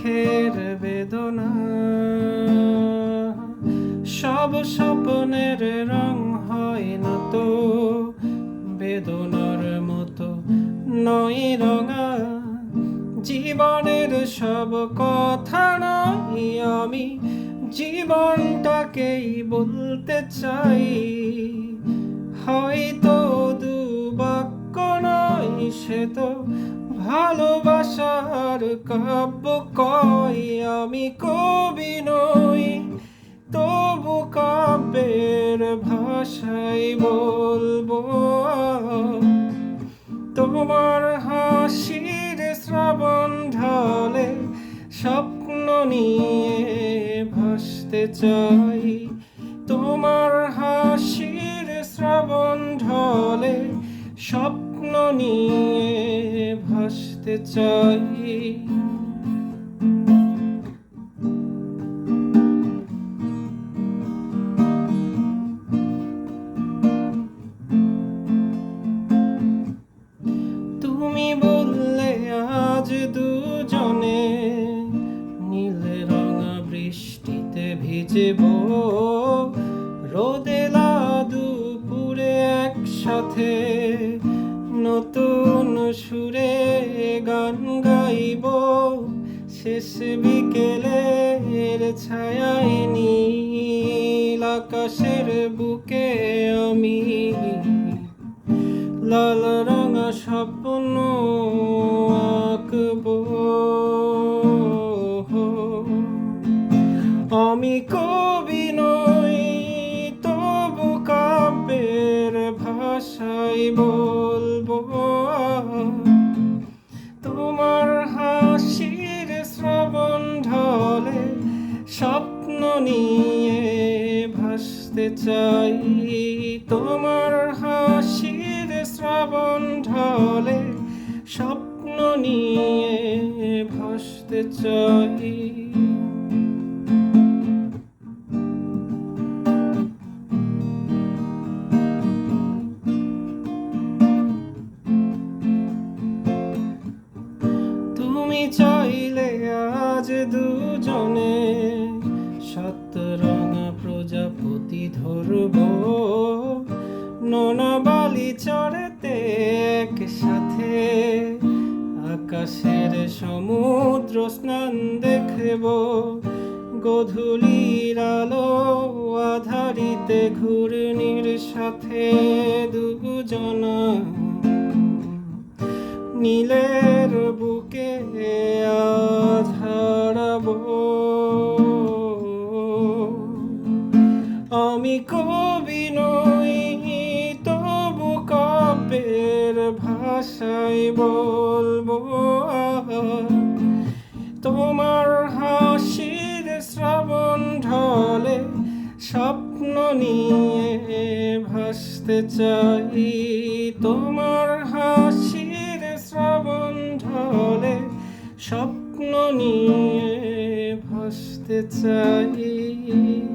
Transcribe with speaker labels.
Speaker 1: দুঃখের বেদনা। সব স্বপ্নের রং হয় না তো বেদনার মতো নয় রঙা। জীবনের সব কথা নয় আমি জীবনটাকেই বলতে চাই। হয়তো দুবাক্য নয় সে তো ভালোবাসার কাব্য কয়। আমি কবি নই তবু কাব্যের ভাষায় বলবো। তোমার হাসির শ্রাবণ ঢলে স্বপ্ন নিয়ে ভাসতে চাই। তোমার হাসির শ্রাবণ ঢলে স্বপ্ন নিয়ে ভাসতে চাই। তুমি বললে আজ দুজনে নীল রঙা বৃষ্টিতে ভিজব। রোদেলা দুপুরে একসাথে নতুন সুরে গান গাইব। শেষ বিকেলের ছায়ায় নীল আকাশের বুকে আমি লাল রঙা স্বপ্ন আঁকবো। আমি কবি নই তবু কাব্যের ভাষায় বলবো। তোমার হাসির শ্রাবণ ঢলে স্বপ্ন নিয়ে ভাসতে চাই। তোমার হাসির শ্রাবণ ঢলে স্বপ্ন নিয়ে ভাসতে চাই। তুমি চাইলে আজ দুজনে সাত রঙা প্রজাপতি ধরব। নোনা বালি চড়েতে একসাথে আকাশের সমুদ্র স্নান দেখব। গধূলির আলো আধারিতে ঘূর্ণির সাথে দুজনা নীলের বুকে আজ হারাবো। আমি কবি নই তবু কাব্যের ভাষায় বলবো। তোমার হাসির শ্রাবণ ঢলে স্বপ্ন নিয়ে ভাসতে চাই। তোমার হাসির শ্রাবণ ঢলে স্বপ্ন নিয়ে ভাসতে চাই।